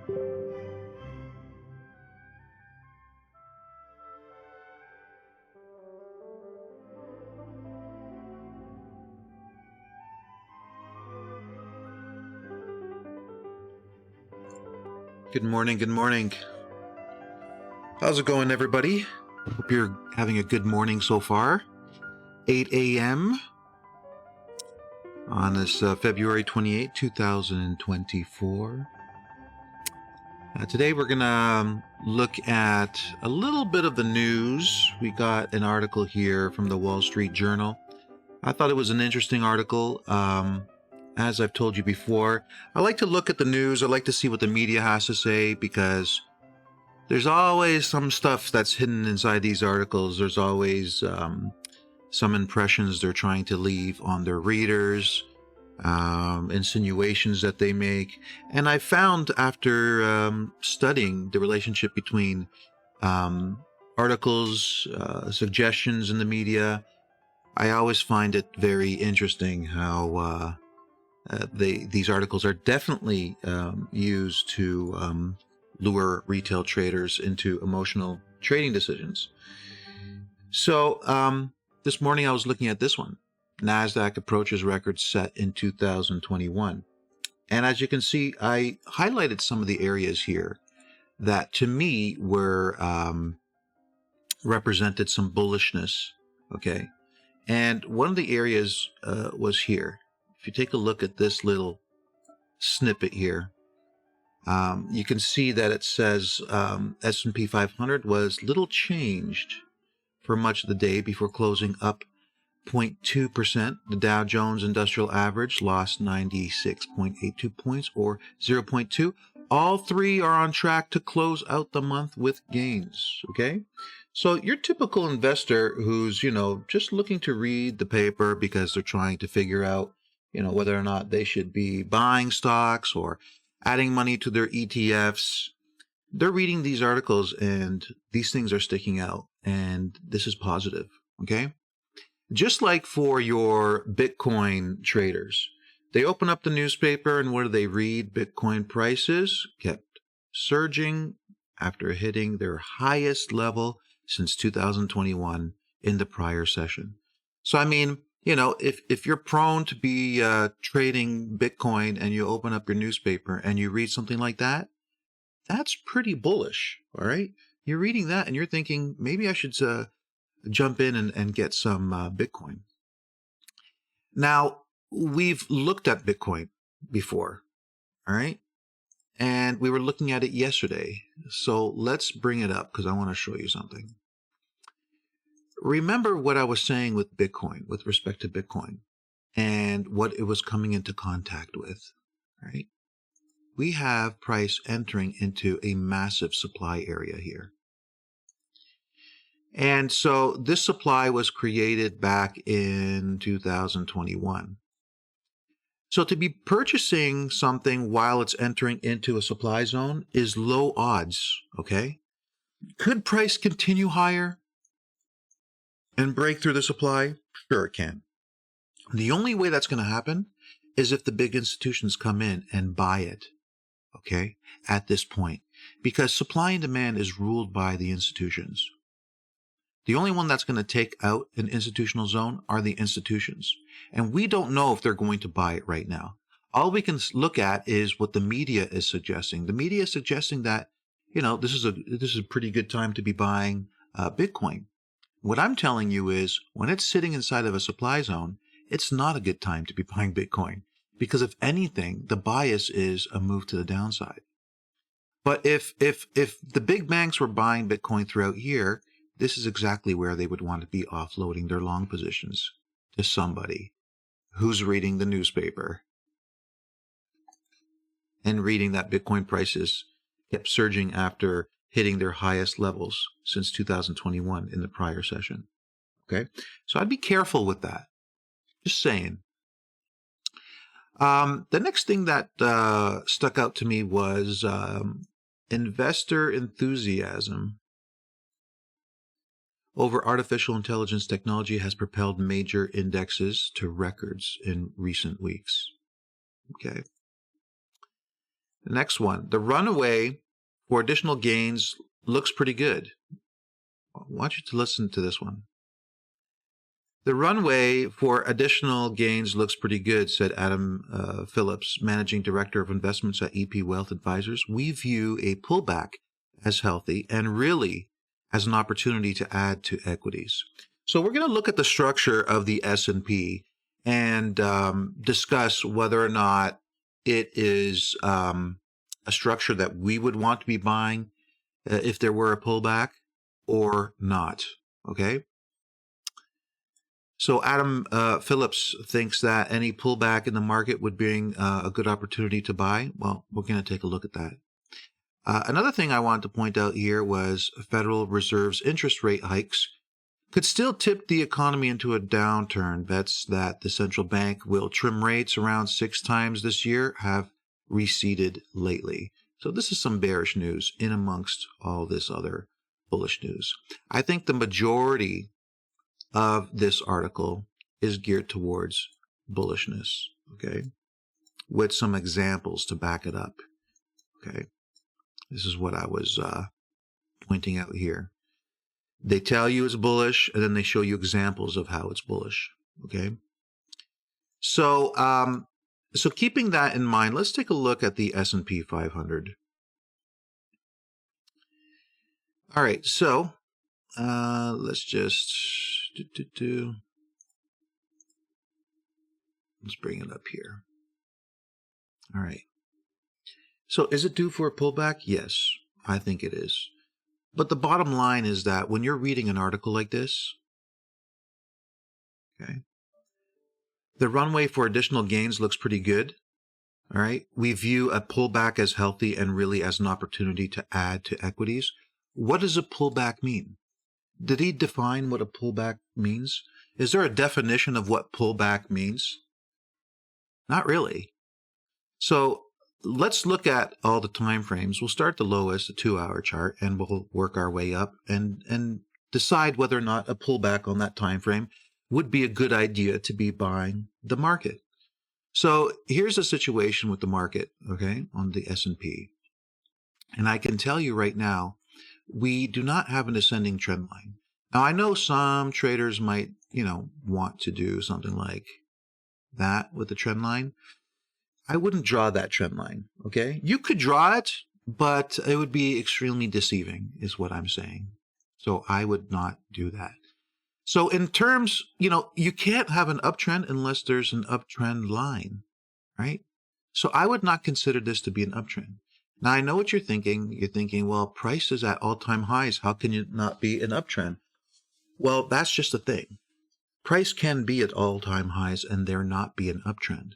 Good morning, good morning. How's it going, everybody? Hope you're having a good morning so far. 8 a.m. on this February 28, 2024. Today we're going to look at a little bit of the news. We got an article here from the Wall Street Journal. I thought it was an interesting article. As I've told you before, I like to look at the news. I like to see what the media has to say, because there's always some stuff that's hidden inside these articles. There's always some impressions they're trying to leave on their readers, insinuations that they make. And I found, after studying the relationship between articles, suggestions in the media, I always find it very interesting how these articles are definitely used to lure retail traders into emotional trading decisions. So this morning I was looking at this one. NASDAQ approaches records set in 2021. And as you can see, I highlighted some of the areas here that to me were represented some bullishness. Okay. And one of the areas was here. If you take a look at this little snippet here, you can see that it says S&P 500 was little changed for much of the day before closing up 0.2%. The Dow Jones Industrial Average lost 96.82 points, or 0.2. All three are on track to close out the month with gains. Okay, so your typical investor who's, just looking to read the paper because they're trying to figure out, whether or not they should be buying stocks or adding money to their ETFs. They're reading these articles and these things are sticking out, and this is positive. Okay. Just like for your Bitcoin traders, they open up the newspaper and what do they read? Bitcoin prices kept surging after hitting their highest level since 2021 in the prior session. So, I mean, if you're prone to be trading Bitcoin and you open up your newspaper and you read something like that, that's pretty bullish, all right? You're reading that and you're thinking, maybe I should jump in and get some Bitcoin. Now, we've looked at Bitcoin before, all right? And we were looking at it yesterday. So let's bring it up because I want to show you something. Remember what I was saying with Bitcoin, with respect to Bitcoin, and what it was coming into contact with, right? We have price entering into a massive supply area here. And so this supply was created back in 2021. So to be purchasing something while it's entering into a supply zone is low odds, okay? Could price continue higher and break through the supply? Sure, it can. The only way that's going to happen is if the big institutions come in and buy it, okay, at this point. Because supply and demand is ruled by the institutions. The only one that's going to take out an institutional zone are the institutions. And we don't know if they're going to buy it right now. All we can look at is what the media is suggesting. The media is suggesting that, this is a pretty good time to be buying Bitcoin. What I'm telling you is when it's sitting inside of a supply zone, it's not a good time to be buying Bitcoin. Because if anything, the bias is a move to the downside. But if the big banks were buying Bitcoin throughout here, this is exactly where they would want to be offloading their long positions to somebody who's reading the newspaper and reading that Bitcoin prices kept surging after hitting their highest levels since 2021 in the prior session. Okay, so I'd be careful with that. Just saying. The next thing that stuck out to me was investor enthusiasm over artificial intelligence technology has propelled major indexes to records in recent weeks. Okay. The next one, the runaway for additional gains looks pretty good. I want you to listen to this one. The runway for additional gains looks pretty good, said Adam Phillips, Managing Director of Investments at EP Wealth Advisors. We view a pullback as healthy and really as an opportunity to add to equities. So we're going to look at the structure of the S&P and discuss whether or not it is a structure that we would want to be buying if there were a pullback or not, okay? So Adam Phillips thinks that any pullback in the market would bring a good opportunity to buy. Well, we're going to take a look at that. Another thing I wanted to point out here was Federal Reserve's interest rate hikes could still tip the economy into a downturn. Bets that the central bank will trim rates around 6 times this year have receded lately. So this is some bearish news in amongst all this other bullish news. I think the majority of this article is geared towards bullishness, okay, with some examples to back it up, okay. This is what I was pointing out here. They tell you it's bullish, and then they show you examples of how it's bullish, okay. So, so keeping that in mind, let's take a look at the S&P 500. All right, so let's just let's bring it up here. All right. So is it due for a pullback? Yes, I think it is. But the bottom line is that when you're reading an article like this, okay, the runway for additional gains looks pretty good. All right. We view a pullback as healthy and really as an opportunity to add to equities. What does a pullback mean? Did he define what a pullback means? Is there a definition of what pullback means? Not really. So let's look at all the time frames. We'll start the lowest, the 2-hour chart, and we'll work our way up and decide whether or not a pullback on that time frame would be a good idea to be buying the market. So here's the situation with the market, okay, on the S&P. And I can tell you right now, we do not have an ascending trend line. Now, I know some traders might, want to do something like that with the trend line. I wouldn't draw that trend line, okay? You could draw it, but it would be extremely deceiving, is what I'm saying. So I would not do that. So in terms, you can't have an uptrend unless there's an uptrend line, right? So I would not consider this to be an uptrend. Now, I know what you're thinking. You're thinking, well, price is at all-time highs. How can it not be an uptrend? Well, that's just the thing. Price can be at all-time highs and there not be an uptrend.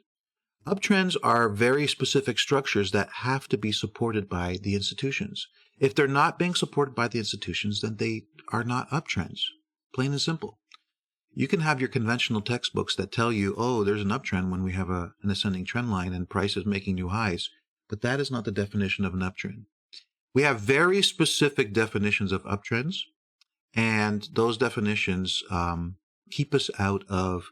Uptrends are very specific structures that have to be supported by the institutions. If they're not being supported by the institutions, then they are not uptrends, plain and simple. You can have your conventional textbooks that tell you, oh, there's an uptrend when we have an ascending trend line and price is making new highs, but that is not the definition of an uptrend. We have very specific definitions of uptrends, and those definitions keep us out of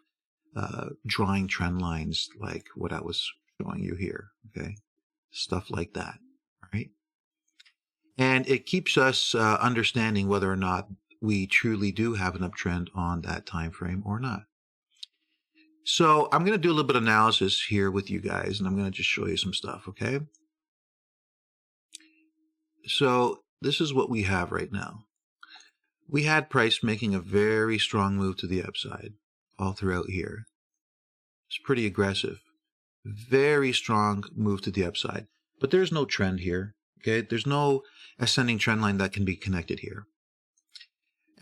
drawing trend lines like what I was showing you here, okay? Stuff like that, right? And it keeps us understanding whether or not we truly do have an uptrend on that time frame or not. So I'm going to do a little bit of analysis here with you guys, and I'm going to just show you some stuff, okay? So this is what we have right now. We had price making a very strong move to the upside all throughout here. It's pretty aggressive. Very strong move to the upside. But there's no trend here, okay? There's no ascending trend line that can be connected here.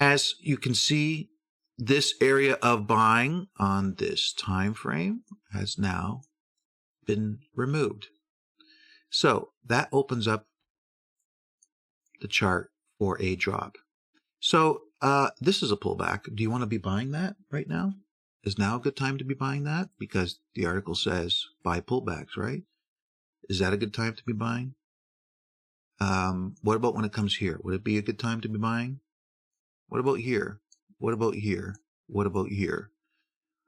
As you can see, this area of buying on this time frame has now been removed. So that opens up the chart for a drop. So this is a pullback. Do you want to be buying that right now? Is now a good time to be buying that? Because the article says buy pullbacks, right? Is that a good time to be buying? What about when it comes here? Would it be a good time to be buying? What about here? What about here? What about here?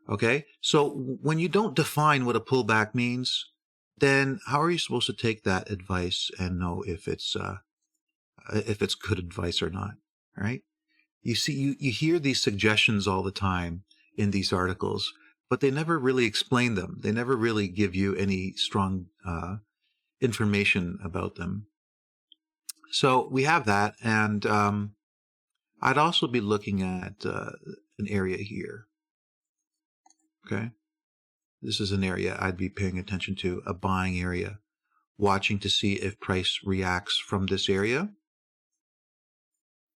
Okay, so when you don't define what a pullback means, then how are you supposed to take that advice and know if it's good advice or not? All right. You see, you hear these suggestions all the time in these articles, but they never really explain them. They never really give you any strong information about them. So we have that, and I'd also be looking at an area here. Okay, this is an area I'd be paying attention to, a buying area, watching to see if price reacts from this area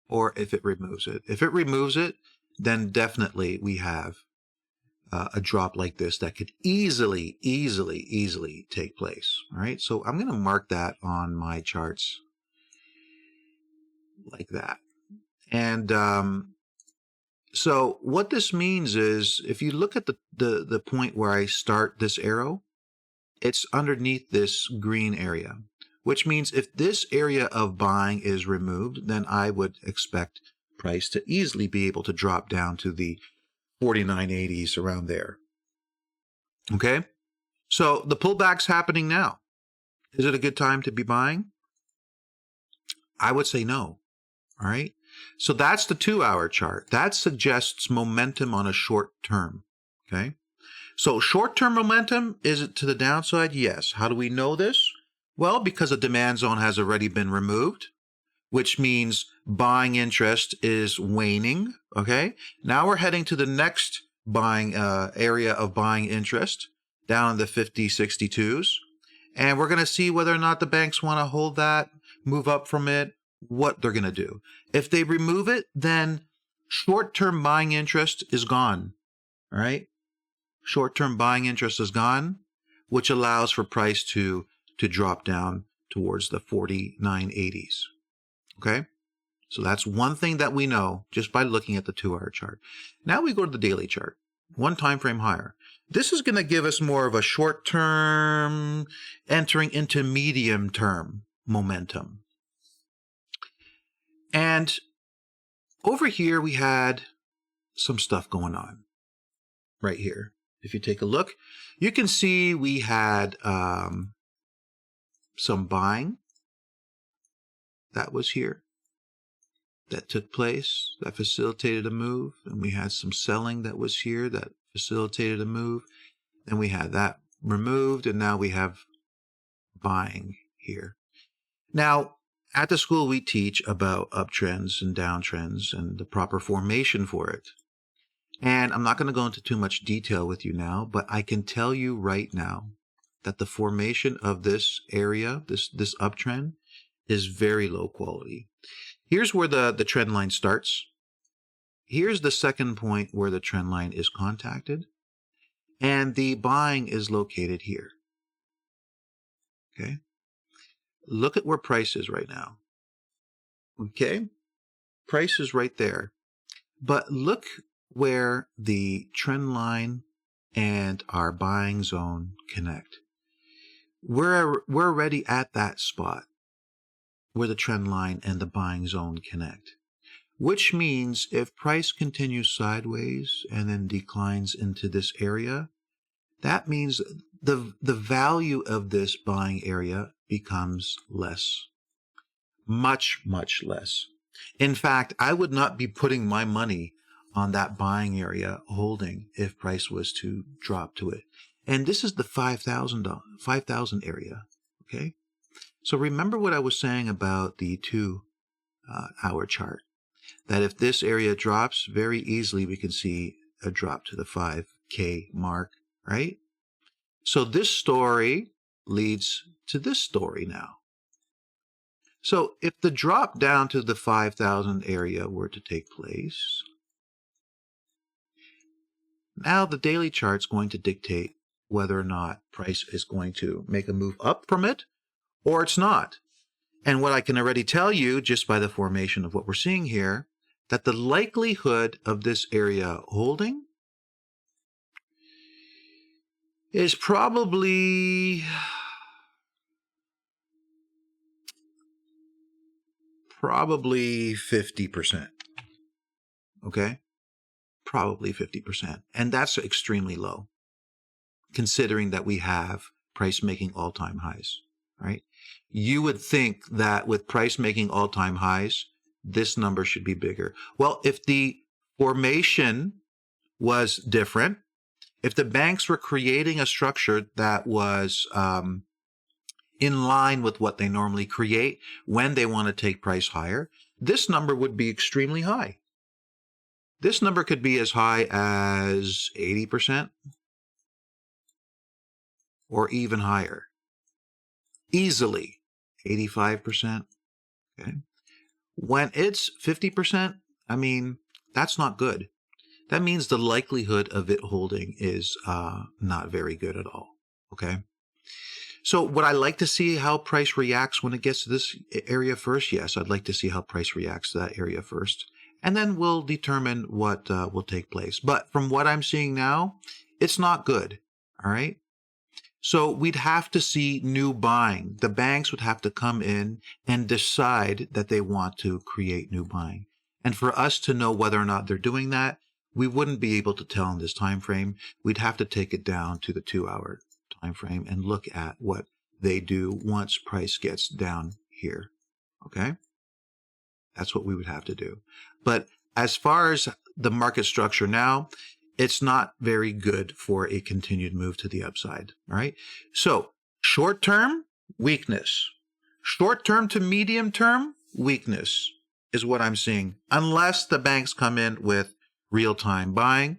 or if it removes it. If it removes it, then definitely we have a drop like this that could easily take place. All right, so I'm going to mark that on my charts like that. And so what this means is, if you look at the point where I start this arrow, it's underneath this green area, which means if this area of buying is removed, then I would expect price to easily be able to drop down to the 49.80s, around there. Okay, so the pullback's happening now. Is it a good time to be buying? I would say no. All right, so that's the 2-hour chart. That suggests momentum on a short term. Okay, so short-term momentum, is it to the downside? Yes. How do we know this? Well, because a demand zone has already been removed, which means buying interest is waning. Okay, now we're heading to the next buying area of buying interest, down in the 50-62s, and we're going to see whether or not the banks want to hold that, move up from it, what they're going to do. If they remove it, then short-term buying interest is gone. All right, short-term buying interest is gone, which allows for price to drop down towards the 49.80s. Okay, so that's one thing that we know just by looking at the 2-hour chart. Now we go to the daily chart, one time frame higher. This is going to give us more of a short-term entering into medium-term momentum. And over here we had some stuff going on right here. If you take a look, you can see we had some buying that was here, that took place, that facilitated a move. And we had some selling that was here that facilitated a move. And we had that removed, and now we have buying here. Now, at the school, we teach about uptrends and downtrends and the proper formation for it. And I'm not going to go into too much detail with you now, but I can tell you right now that the formation of this area, this uptrend, is very low quality. Here's where the trend line starts. Here's the second point where the trend line is contacted. And the buying is located here. Okay. Look at where price is right now. Okay. Price is right there. But look where the trend line and our buying zone connect. We're already at that spot where the trend line and the buying zone connect, which means if price continues sideways and then declines into this area, that means the value of this buying area becomes less, much less. In fact, I would not be putting my money on that buying area holding if price was to drop to it. And this is the 5,000 area. Okay, so remember what I was saying about the 2-hour chart, that if this area drops, very easily we can see a drop to the 5K mark, right? So this story leads to this story now. So if the drop down to the 5,000 area were to take place, now the daily chart's going to dictate whether or not price is going to make a move up from it or it's not. And what I can already tell you just by the formation of what we're seeing here, that the likelihood of this area holding is probably 50%. Okay? Probably 50%. And that's extremely low, considering that we have price making all-time highs, right? You would think that with price making all-time highs, this number should be bigger. Well, if the formation was different, if the banks were creating a structure that was in line with what they normally create when they want to take price higher, this number would be extremely high. This number could be as high as 80% or even higher. Easily 85%. Okay. When it's 50%, I mean, that's not good. That means the likelihood of it holding is not very good at all. Okay. So would I like to see how price reacts when it gets to this area first? Yes, I'd like to see how price reacts to that area first. And then we'll determine what will take place. But from what I'm seeing now, it's not good. All right. So we'd have to see new buying. The banks would have to come in and decide that they want to create new buying. And for us to know whether or not they're doing that, we wouldn't be able to tell in this time frame. We'd have to take it down to the 2-hour time frame and look at what they do once price gets down here. Okay? That's what we would have to do. But as far as the market structure now, it's not very good for a continued move to the upside. All right. So short term, weakness. Short term to medium term, weakness is what I'm seeing, unless the banks come in with real time buying.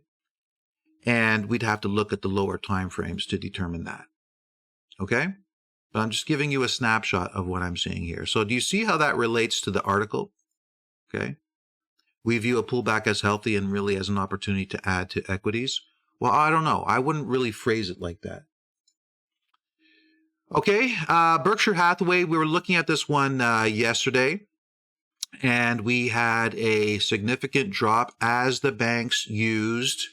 And we'd have to look at the lower time frames to determine that. Okay. But I'm just giving you a snapshot of what I'm seeing here. So do you see how that relates to the article? Okay. We view a pullback as healthy and really as an opportunity to add to equities. Well, I don't know. I wouldn't really phrase it like that. Okay, Berkshire Hathaway, we were looking at this one yesterday, and we had a significant drop as the banks used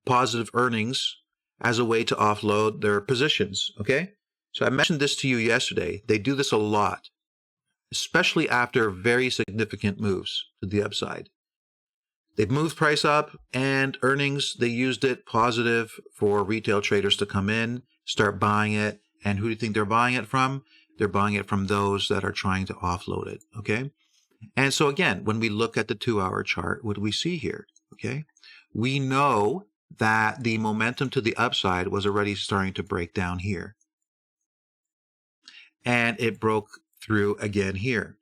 positive earnings as a way to offload their positions, okay? So I mentioned this to you yesterday. They do this a lot, especially after very significant moves to the upside. They've moved price up and earnings, they used it positive for retail traders to come in, start buying it. And who do you think they're buying it from? They're buying it from those that are trying to offload it, okay? And so again, when we look at the 2-hour chart, what do we see here, okay? We know that the momentum to the upside was already starting to break down here. And it broke through again here.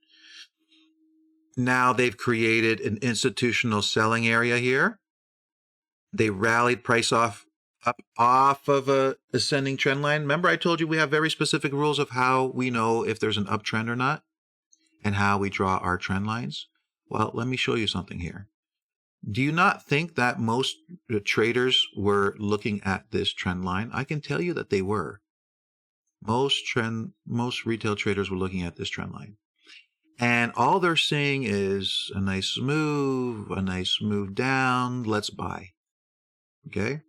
Now they've created an institutional selling area here. They rallied price up off of a ascending trend line. Remember, I told you we have very specific rules of how we know if there's an uptrend or not and how we draw our trend lines. Well, let me show you something here. Do you not think that most traders were looking at this trend line? I can tell you that they were. Most retail traders were looking at this trend line. And all they're seeing is a nice move down, let's buy. Okay?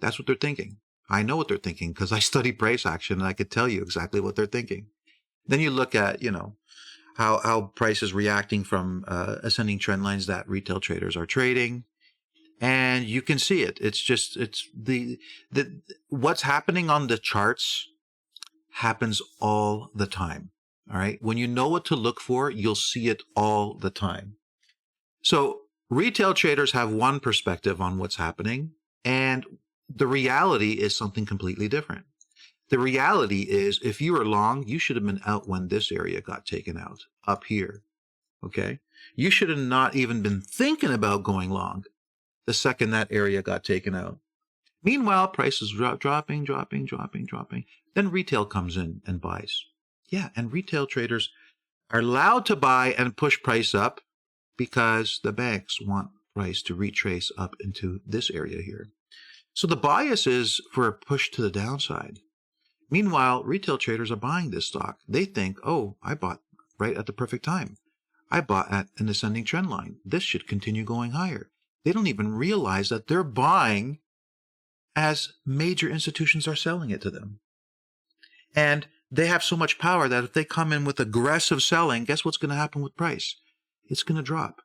That's what they're thinking. I know what they're thinking because I study price action and I could tell you exactly what they're thinking. Then you look at, how price is reacting from ascending trend lines that retail traders are trading. And you can see it. It's what's happening on the charts happens all the time. All right. When you know what to look for, you'll see it all the time. So retail traders have one perspective on what's happening, and the reality is something completely different. The reality is if you were long, you should have been out when this area got taken out up here. Okay. You should have not even been thinking about going long the second that area got taken out. Meanwhile, prices dropping. Then retail comes in and buys. Yeah, and retail traders are allowed to buy and push price up because the banks want price to retrace up into this area here. So the bias is for a push to the downside. Meanwhile, retail traders are buying this stock. They think, oh, I bought right at the perfect time. I bought at an ascending trend line. This should continue going higher. They don't even realize that they're buying as major institutions are selling it to them. And they have so much power that if they come in with aggressive selling, guess what's going to happen with price? It's going to drop.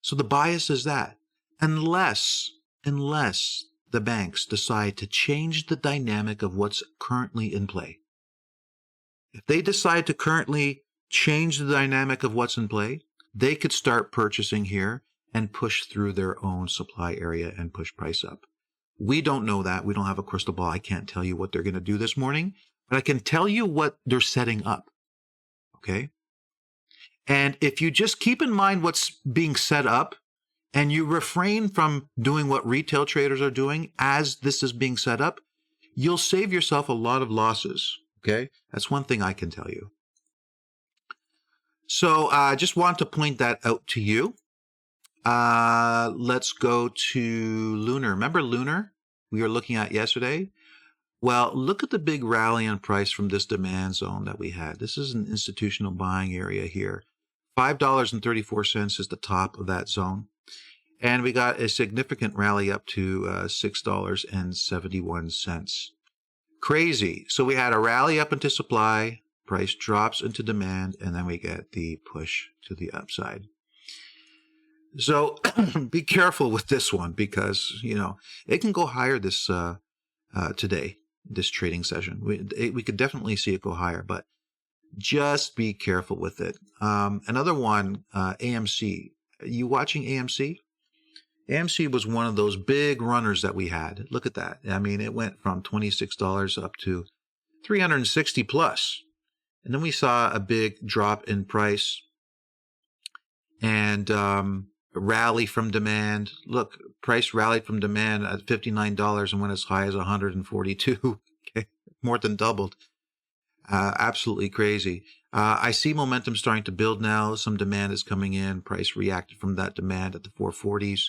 So the bias is that unless the the banks decide to change the dynamic of what's currently in play, if they decide to currently change the dynamic of what's in play, they could start purchasing here and push through their own supply area and push price up. We don't know that. We don't have a crystal ball. I can't tell you what they're going to do this morning, but I can tell you what they're setting up. Okay? And if you just keep in mind what's being set up and you refrain from doing what retail traders are doing as this is being set up, you'll save yourself a lot of losses. Okay? That's one thing I can tell you. So I just want to point that out to you. Let's go to Lunar. Remember Lunar we were looking at yesterday? Well, look at the big rally on price from this demand zone that we had. This is an institutional buying area here. $5.34 is the top of that zone. And we got a significant rally up to $6.71. Crazy. So we had a rally up into supply, price drops into demand, and then we get the push to the upside. So be careful with this one because, you know, it can go higher this today, this trading session. We could definitely see it go higher, but just be careful with it. Another one, AMC. Are you watching AMC? AMC was one of those big runners that we had. Look at that. I mean, it went from $26 up to $360 plus. And then we saw a big drop in price and rally from demand. Look, price rallied from demand at $59 and went as high as $142. Okay, more than doubled. Absolutely crazy. I see momentum starting to build now. Some demand is coming in. Price reacted from that demand at the 440s.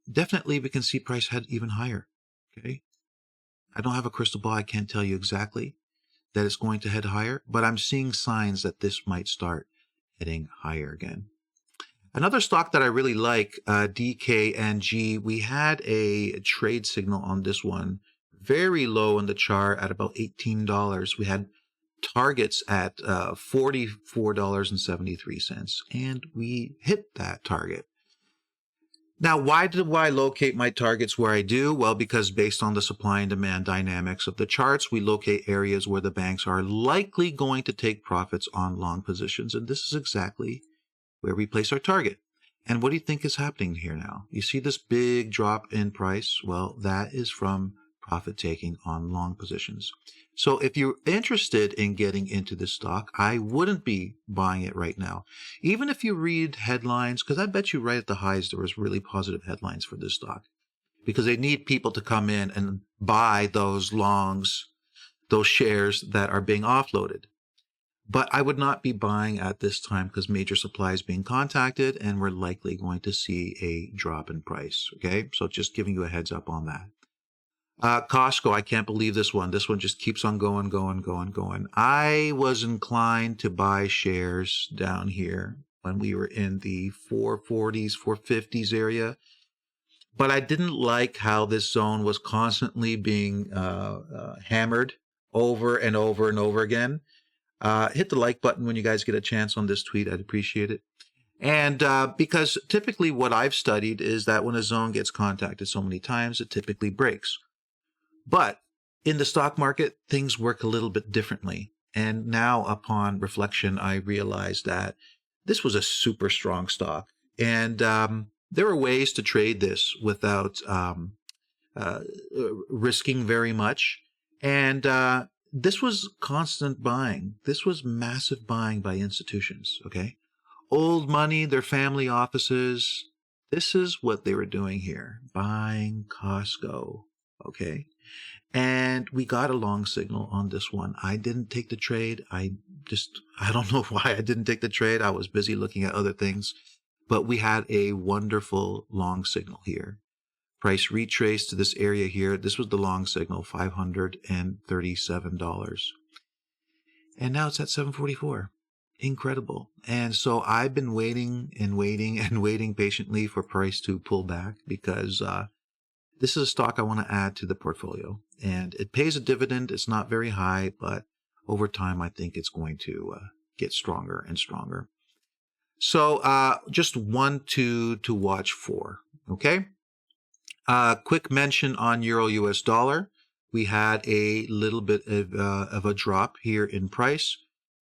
Definitely, we can see price head even higher. Okay, I don't have a crystal ball. I can't tell you exactly that it's going to head higher, but I'm seeing signs that this might start heading higher again. Another stock that I really like, DKNG, we had a trade signal on this one, very low in the chart at about $18. We had targets at $44.73, and we hit that target. Now, why do I locate my targets where I do? Well, because based on the supply and demand dynamics of the charts, we locate areas where the banks are likely going to take profits on long positions. And this is exactly where we place our target. And what do you think is happening here now? You see this big drop in price? Well, that is from profit taking on long positions. So if you're interested in getting into this stock, I wouldn't be buying it right now. Even if you read headlines, because I bet you right at the highs there was really positive headlines for this stock, because they need people to come in and buy those longs, those shares that are being offloaded. But I would not be buying at this time because major supply is being contacted and we're likely going to see a drop in price. Okay, so just giving you a heads up on that. Costco, I can't believe this one. This one just keeps on going. I was inclined to buy shares down here when we were in the 440s, 450s area. But I didn't like how this zone was constantly being hammered over and over and over again. Hit the like button when you guys get a chance on this tweet. I'd appreciate it. And because typically what I've studied is that when a zone gets contacted so many times, it typically breaks. But in the stock market, things work a little bit differently. And now upon reflection, I realized that this was a super strong stock. And there are ways to trade this without risking very much. And this was constant buying. This was massive buying by institutions, okay? Old money, their family offices. This is what they were doing here, buying Costco, okay? And we got a long signal on this one. I didn't take the trade. I don't know why I didn't take the trade. I was busy looking at other things. But we had a wonderful long signal here. Price retraced to this area here. This was the long signal, $537. And now it's at $744. Incredible. And so I've been waiting patiently for price to pull back because this is a stock I want to add to the portfolio. And it pays a dividend. It's not very high, but over time, I think it's going to get stronger and stronger. So just one to watch for, okay? Quick mention on Euro US dollar. We had a little bit of a drop here in price,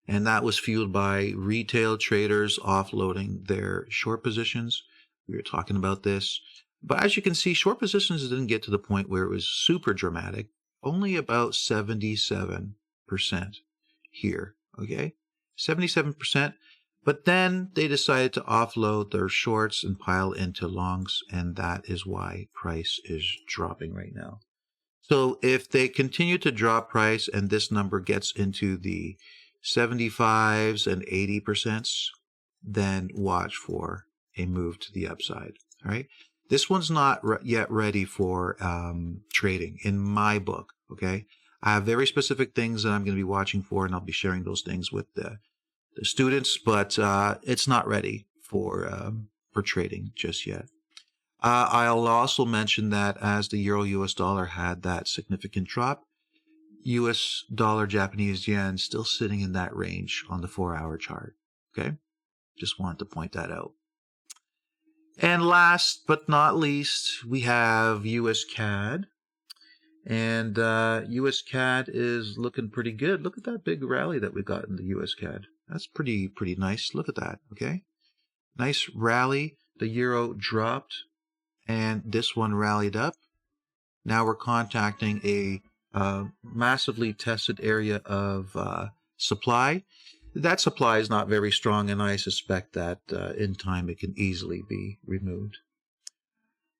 and that was fueled by retail traders offloading their short positions. We were talking about this. But as you can see, short positions didn't get to the point where it was super dramatic. Only about 77% here, okay? 77%. But then they decided to offload their shorts and pile into longs, and that is why price is dropping right now. So if they continue to drop price and this number gets into the 75s and 80%, then watch for a move to the upside. All right. This one's not yet ready for trading in my book. Okay. I have very specific things that I'm going to be watching for, and I'll be sharing those things with the students, but it's not ready for trading just yet. I'll also mention that as the Euro US dollar had that significant drop, US dollar Japanese yen still sitting in that range on the 4-hour chart. Okay. Just wanted to point that out. And last but not least, we have uscad. And uscad is looking pretty good. Look at that big rally that we got in the uscad. That's pretty nice. Look at that, okay? Nice rally. The euro dropped, and this one rallied up. Now we're contacting a massively tested area of supply. That supply is not very strong, and I suspect that in time it can easily be removed.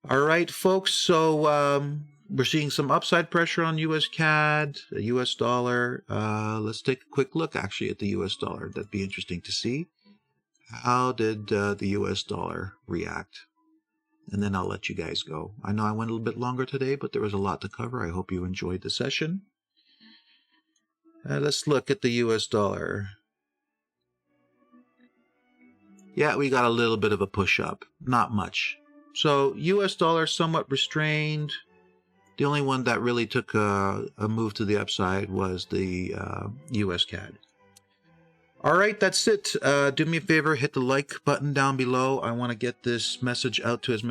All right, folks, so we're seeing some upside pressure on USCAD, the US dollar. Let's take a quick look, actually, at the US dollar. That'd be interesting to see. How did the US dollar react? And then I'll let you guys go. I know I went a little bit longer today, but there was a lot to cover. I hope you enjoyed the session. Let's look at the US dollar. Yeah, we got a little bit of a push up. Not much. So US dollar somewhat restrained. The only one that really took a move to the upside was the US CAD. All right, that's it. Do me a favor, hit the like button down below. I want to get this message out to as many